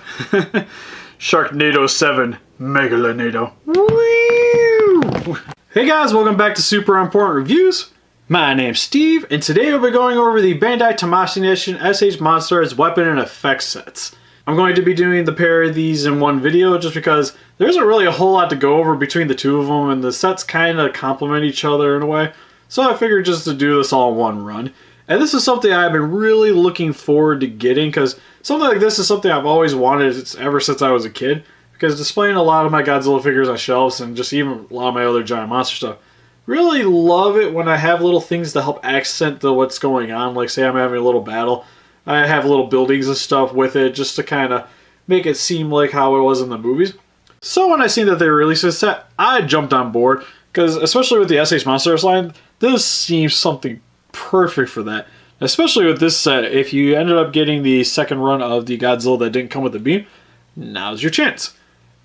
Sharknado 7 Megalonado. Woo! Hey guys, welcome back to Super Important Reviews. My name's Steve, and today we'll be going over the Bandai Tamashii Nation SH Monsterarts weapon and effects sets. I'm going to be doing the pair of these in one video just because there isn't really a whole lot to go over between the two of them, and the sets kind of complement each other in a way. So I figured just to do this all in one run. And this is something I've been really looking forward to getting, because something like this is something I've always wanted ever since I was a kid. Because displaying a lot of my Godzilla figures on shelves, and just even a lot of my other giant monster stuff, really love it when I have little things to help accent what's going on. Like say I'm having a little battle, I have little buildings and stuff with it just to kind of make it seem like how it was in the movies. So when I seen that they released this set, I jumped on board, because especially with the SH Monsters line, this seems something perfect for that. Especially with this set, if you ended up getting the second run of the Godzilla that didn't come with the beam, now's your chance.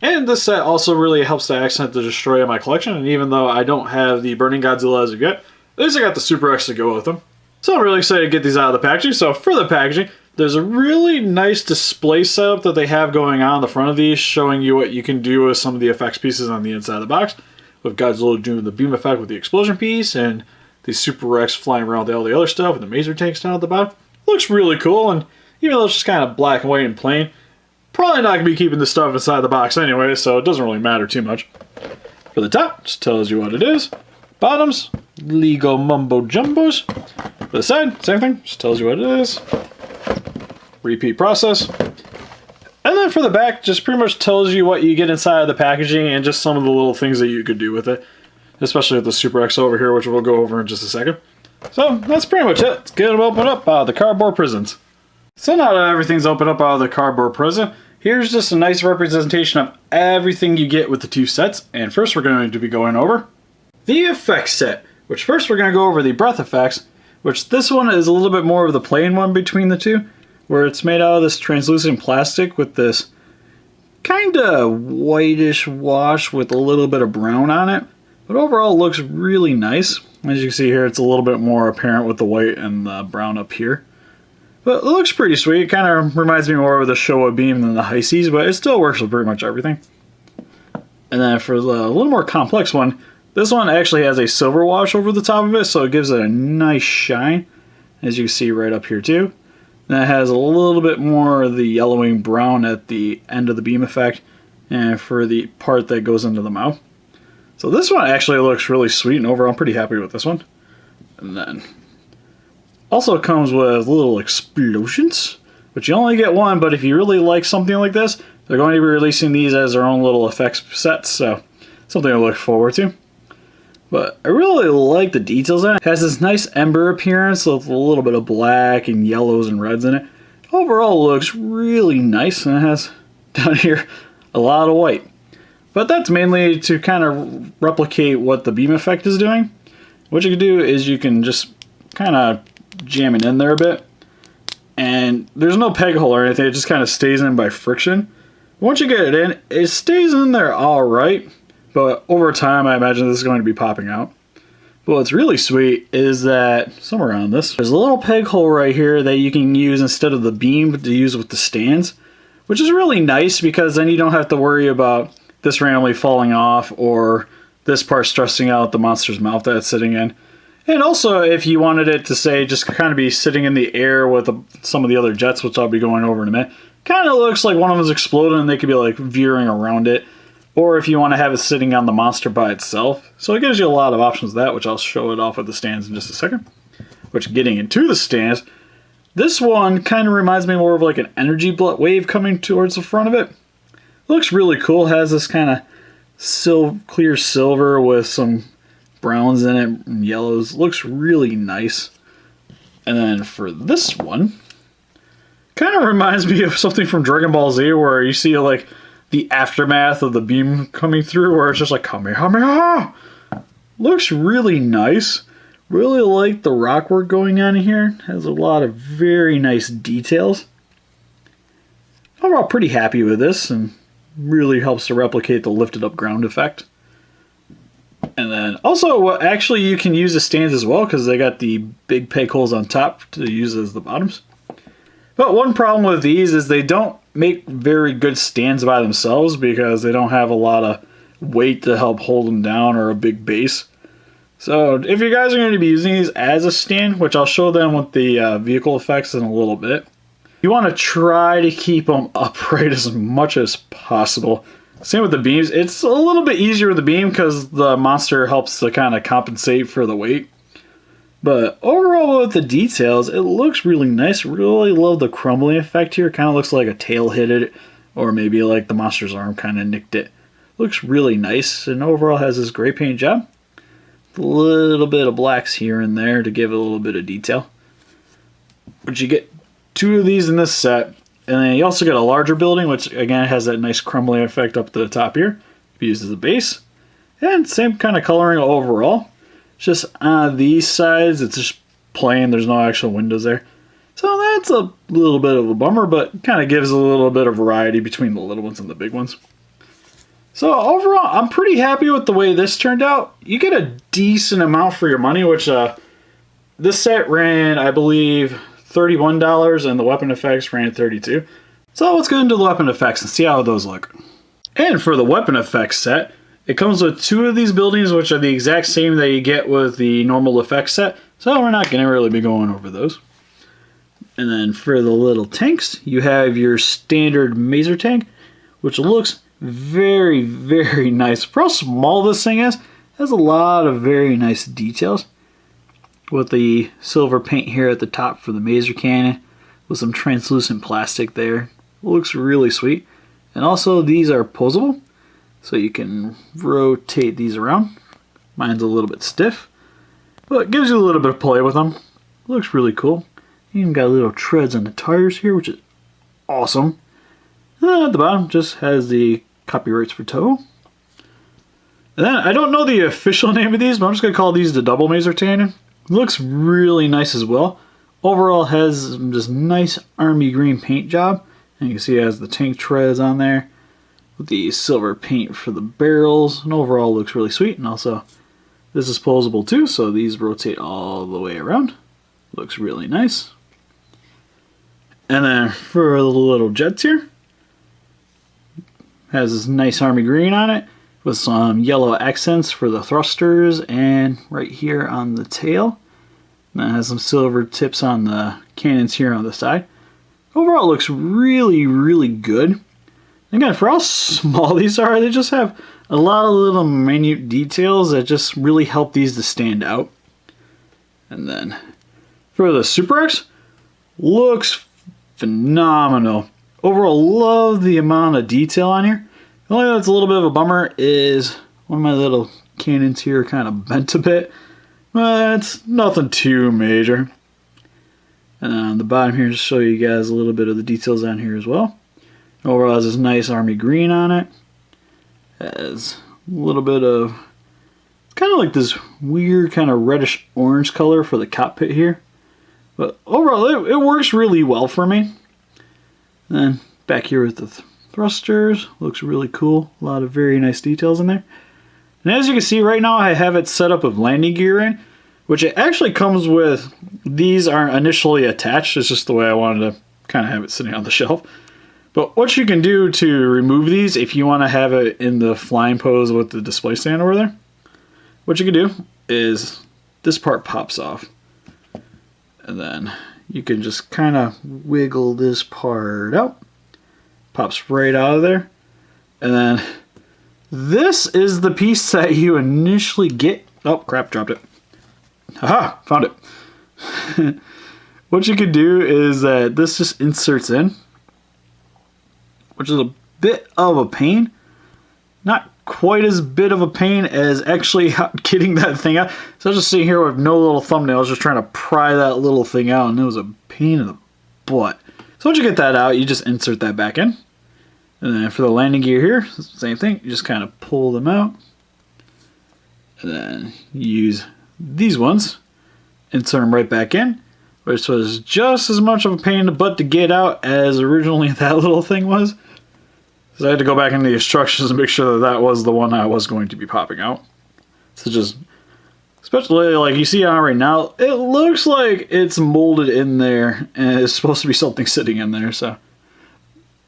And this set also really helps to accent the Destroyer in my collection, and even though I don't have the Burning Godzilla as of yet, at least I got the Super X to go with them. So I'm really excited to get these out of the packaging. So for the packaging, there's a really nice display setup that they have going on the front of these, showing you what you can do with some of the effects pieces on the inside of the box, with Godzilla doing the beam effect with the explosion piece, and the Super X flying around with all the other stuff, and the Maser tanks down at the bottom. Looks really cool, and even though it's just kind of black and white and plain, probably not going to be keeping this stuff inside the box anyway, so it doesn't really matter too much. For the top, just tells you what it is. Bottoms, Lego Mumbo Jumbos. For the side, same thing, just tells you what it is. Repeat process. And then for the back, just pretty much tells you what you get inside of the packaging and just some of the little things that you could do with it. Especially with the Super X over here, which we'll go over in just a second. So that's pretty much it. Let's get them opened up out of the cardboard prisons. So now that everything's opened up out of the cardboard prison, here's just a nice representation of everything you get with the two sets. And first we're going to be going over the effects set, which first we're going to go over the breath effects, which this one is a little bit more of the plain one between the two, where it's made out of this translucent plastic with this kind of whitish wash with a little bit of brown on it. But overall it looks really nice. As you can see here, it's a little bit more apparent with the white and the brown up here. But it looks pretty sweet. It kind of reminds me more of the Showa beam than the Heisei's, but it still works with pretty much everything. And then for the little more complex one, this one actually has a silver wash over the top of it, so it gives it a nice shine, as you can see right up here too. And it has a little bit more of the yellowing brown at the end of the beam effect, and for the part that goes into the mouth. So this one actually looks really sweet, and overall I'm pretty happy with this one. And then also comes with little explosions, which you only get one, but if you really like something like this, they're going to be releasing these as their own little effects sets, so something to look forward to. But I really like the details in it. It has this nice ember appearance with a little bit of black and yellows and reds in it. Overall looks really nice, and it has down here a lot of white. But that's mainly to kind of replicate what the beam effect is doing. What you can do is you can just kind of jam it in there a bit, And there's no peg hole or anything, it just kind of stays in by friction. Once you get it in, it stays in there alright, but over time I imagine this is going to be popping out. But what's really sweet is that, somewhere around this, there's a little peg hole right here that you can use instead of the beam to use with the stands, which is really nice because then you don't have to worry about this randomly falling off or this part stressing out the monster's mouth that it's sitting in. And also, if you wanted it to say just kind of be sitting in the air with some of the other jets, which I'll be going over in a minute, kind of looks like one of them is exploding and they could be like veering around it. Or if you want to have it sitting on the monster by itself. So it gives you a lot of options of that, which I'll show it off with the stands in just a second. Which, getting into the stands, this one kind of reminds me more of like an energy wave coming towards the front of it. Looks really cool. It has this kind of clear silver with some browns in it and yellows. Looks really nice. And then for this one, kind of reminds me of something from Dragon Ball Z where you see like the aftermath of the beam coming through where it's just like Kamehameha. Looks really nice. Really like the rock work going on here. Has a lot of very nice details. Overall pretty happy with this and really helps to replicate the lifted up ground effect. And then also actually you can use the stands as well because they got the big peg holes on top to use as the bottoms. But one problem with these is they don't make very good stands by themselves because they don't have a lot of weight to help hold them down or a big base. So if you guys are going to be using these as a stand, which I'll show them with the vehicle effects in a little bit, you want to try to keep them upright as much as possible. Same with the beams. It's a little bit easier with the beam because the monster helps to kind of compensate for the weight. But overall with the details, it looks really nice. Really love the crumbling effect here. Kind of looks like a tail hit it, or maybe like the monster's arm kind of nicked it. Looks really nice, and overall has this gray paint job. A little bit of blacks here and there to give it a little bit of detail. But you get 2 of these in this set, and then you also get a larger building, which again has that nice crumbling effect up to the top here. Used as a base, and same kind of coloring overall. Just on these sides, it's just plain. There's no actual windows there. So that's a little bit of a bummer, but kind of gives a little bit of variety between the little ones and the big ones. So overall, I'm pretty happy with the way this turned out. You get a decent amount for your money, which this set ran, I believe, $31, and the weapon effects ran $32. So let's get into the weapon effects and see how those look. And for the weapon effects set, it comes with 2 of these buildings, which are the exact same that you get with the normal effects set. So we're not going to really be going over those. And then for the little tanks, you have your standard Maser tank, which looks very, very nice. For how small this thing is, it has a lot of very nice details. With the silver paint here at the top for the Maser cannon, with some translucent plastic there. Looks really sweet. And also these are posable, so you can rotate these around. Mine's a little bit stiff, but it gives you a little bit of play with them. Looks really cool. Even got little treads on the tires here, which is awesome. And at the bottom just has the copyrights for tow. And then I don't know the official name of these, but I'm just going to call these the double Maser cannon. Looks really nice as well. Overall has this nice army green paint job. And you can see it has the tank treads on there with the silver paint for the barrels, and overall looks really sweet. And also this is posable too, so these rotate all the way around. Looks really nice. And then for the little jets here, has this nice army green on it with some yellow accents for the thrusters and right here on the tail. And it has some silver tips on the cannons here on the side. Overall it looks really, really good. Again, for how small these are, they just have a lot of little minute details that just really help these to stand out. And then for the Super X, looks phenomenal. Overall, love the amount of detail on here. The only thing that's a little bit of a bummer is one of my little cannons here kind of bent a bit. But it's nothing too major. And on the bottom here, just show you guys a little bit of the details on here as well. Overall, has this nice army green on it. Has a little bit of, it's kind of like this weird kind of reddish orange color for the cockpit here. But overall, it works really well for me. And back here with the thrusters, looks really cool. A lot of very nice details in there. And as you can see right now, I have it set up with landing gear in, which it actually comes with. These aren't initially attached. It's just the way I wanted to kind of have it sitting on the shelf. But what you can do to remove these, if you want to have it in the flying pose with the display stand over there, what you can do is this part pops off. And then you can just kind of wiggle this part out. Pops right out of there. And then this is the piece that you initially get. Oh, crap, dropped it. Haha, found it. What you could do is that this just inserts in, which is a bit of a pain. Not quite as bit of a pain as actually getting that thing out. So I was just sitting here with no little thumbnails, just trying to pry that little thing out, and it was a pain in the butt. So once you get that out, you just insert that back in. And then for the landing gear here, same thing. You just kind of pull them out. And then use these ones, insert them right back in, which was just as much of a pain in the butt to get out as originally that little thing was. So I had to go back into the instructions and make sure that that was the one I was going to be popping out. So just, especially like you see on right now, it looks like it's molded in there and it's supposed to be something sitting in there. So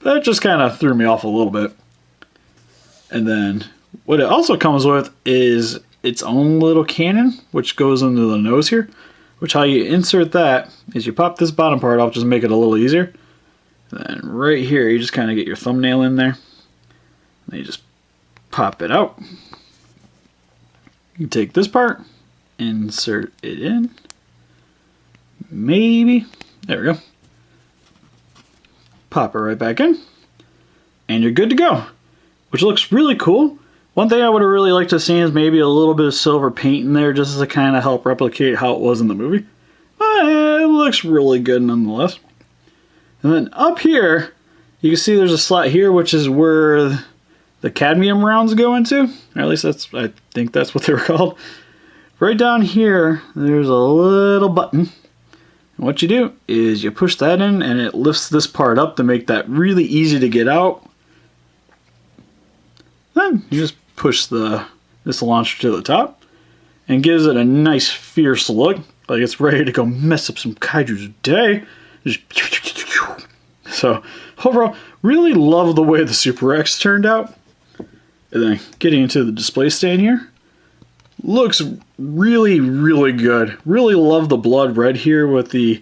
that just kind of threw me off a little bit. And then what it also comes with is its own little cannon, which goes into the nose here. Which how you insert that is you pop this bottom part off, just make it a little easier. And then right here, you just kind of get your thumbnail in there. And then you just pop it out. You take this part, insert it in. Maybe. There we go. Pop it right back in. And you're good to go. Which looks really cool. One thing I would have really liked to see is maybe a little bit of silver paint in there just to kind of help replicate how it was in the movie. But it looks really good nonetheless. And then up here, you can see there's a slot here, which is where the cadmium rounds go into. Or at least I think that's what they were called. Right down here, there's a little button. And what you do is you push that in and it lifts this part up to make that really easy to get out. Then you just push this launcher to the top and gives it a nice fierce look. Like it's ready to go mess up some kaiju's day. So overall, really love the way the Super X turned out. And then getting into the display stand here. Looks really, really good. Really love the blood red here with the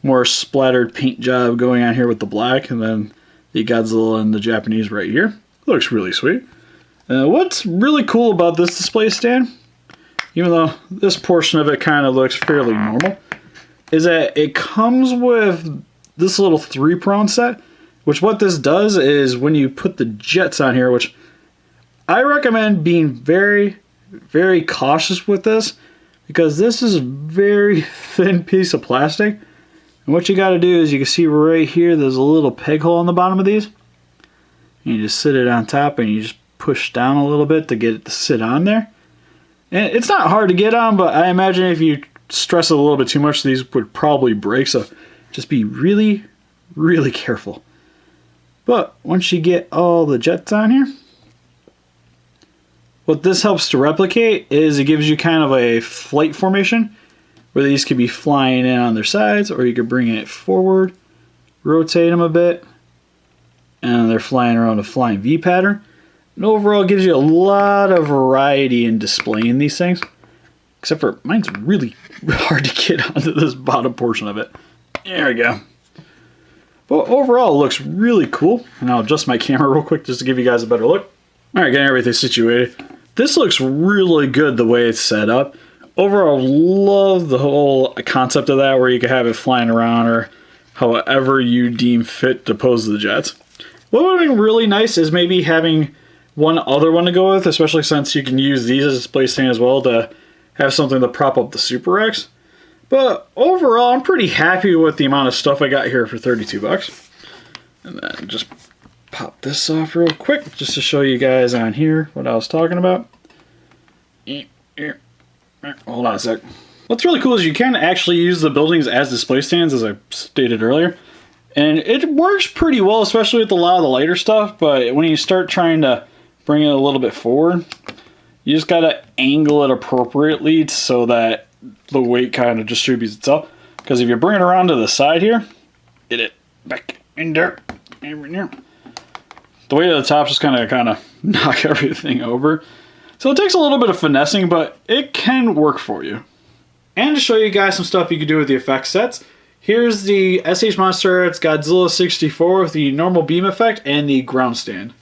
more splattered paint job going on here with the black. And then the Godzilla and the Japanese right here. Looks really sweet. What's really cool about this display stand, even though this portion of it kind of looks fairly normal, is that it comes with this little 3-prong set, which what this does is when you put the jets on here, which I recommend being very, very cautious with this, because this is a very thin piece of plastic. And what you got to do is you can see right here, there's a little peg hole on the bottom of these. And you just sit it on top and you just push down a little bit to get it to sit on there. And it's not hard to get on, but I imagine if you stress it a little bit too much, these would probably break. So just be really, really careful. But once you get all the jets on here, what this helps to replicate is it gives you kind of a flight formation where these could be flying in on their sides, or you could bring it forward, rotate them a bit, and they're flying around a flying V pattern. And overall, it gives you a lot of variety in displaying these things. Except for mine's really hard to get onto this bottom portion of it. There we go. But overall, it looks really cool. And I'll adjust my camera real quick just to give you guys a better look. Alright, getting everything situated. This looks really good the way it's set up. Overall, love the whole concept of that, where you can have it flying around or however you deem fit to pose the jets. What would have been really nice is maybe having one other one to go with, especially since you can use these as a display stand as well to have something to prop up the Super X. But overall, I'm pretty happy with the amount of stuff I got here for 32 bucks. And then just pop this off real quick just to show you guys on here what I was talking about. Hold on a sec. What's really cool is you can actually use the buildings as display stands, as I stated earlier. And it works pretty well, especially with a lot of the lighter stuff, but when you start trying to bring it a little bit forward, you just gotta angle it appropriately so that the weight kind of distributes itself. Because if you bring it around to the side here, get it back in there, over there. The weight of the top just kind of knock everything over. So it takes a little bit of finessing, but it can work for you. And to show you guys some stuff you can do with the effects sets, here's the SH Monsterarts Godzilla 64 with the normal beam effect and the ground stand.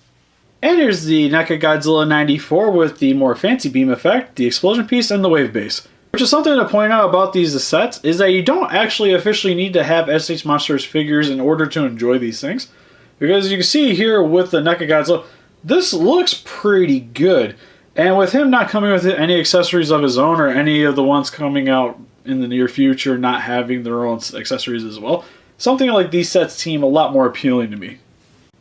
And here's the NECA Godzilla 94 with the more fancy beam effect, the explosion piece, and the wave base. Which is something to point out about these sets, is that you don't actually officially need to have SH Monsters figures in order to enjoy these things. Because you can see here with the NECA Godzilla, this looks pretty good. And with him not coming with any accessories of his own, or any of the ones coming out in the near future not having their own accessories as well, something like these sets seem a lot more appealing to me.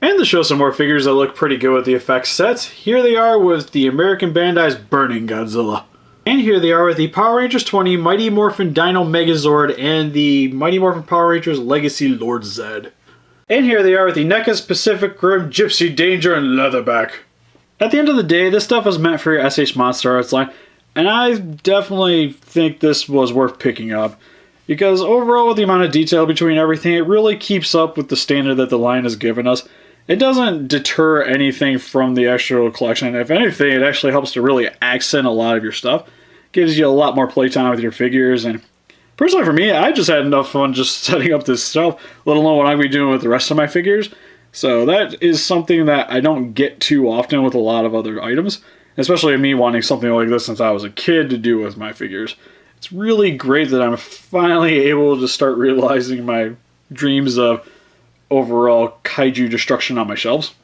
And to show some more figures that look pretty good with the effects sets, here they are with the American Bandai's Brining Godzilla. And here they are with the Power Rangers 20 Mighty Morphin Dino Megazord and the Mighty Morphin Power Rangers Legacy Lord Zed. And here they are with the NECA's Pacific Rim Gypsy Danger and Leatherback. At the end of the day, this stuff was meant for your SH Monsterarts line, and I definitely think this was worth picking up. Because overall, with the amount of detail between everything, it really keeps up with the standard that the line has given us. It doesn't deter anything from the actual collection. If anything, it actually helps to really accent a lot of your stuff. Gives you a lot more playtime with your figures. And personally for me, I just had enough fun just setting up this stuff, let alone what I'm going to be doing with the rest of my figures. So that is something that I don't get too often with a lot of other items. Especially me wanting something like this since I was a kid to do with my figures. It's really great that I'm finally able to start realizing my dreams of overall kaiju destruction on my shelves.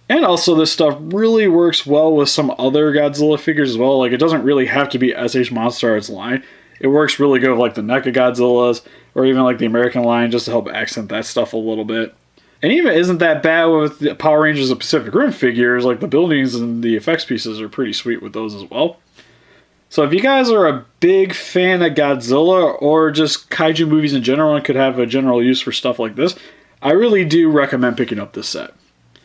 And also this stuff really works well with some other Godzilla figures as well. Like, it doesn't really have to be SH Monsterarts line. It works really good with like the NECA Godzillas or even like the American line, just to help accent that stuff a little bit. And even isn't that bad with the Power Rangers of Pacific Rim figures. Like, the buildings and the effects pieces are pretty sweet with those as well. So if you guys are a big fan of Godzilla or just kaiju movies in general and could have a general use for stuff like this, I really do recommend picking up this set.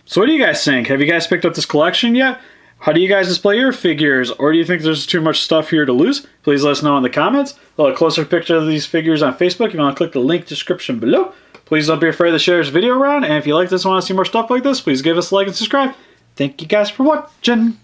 So what do you guys think? Have you guys picked up this collection yet? How do you guys display your figures? Or do you think there's too much stuff here to lose? Please let us know in the comments. A little closer picture of these figures on Facebook. If you want to click the link description below. Please don't be afraid to share this video around. And if you like this and want to see more stuff like this, please give us a like and subscribe. Thank you guys for watching.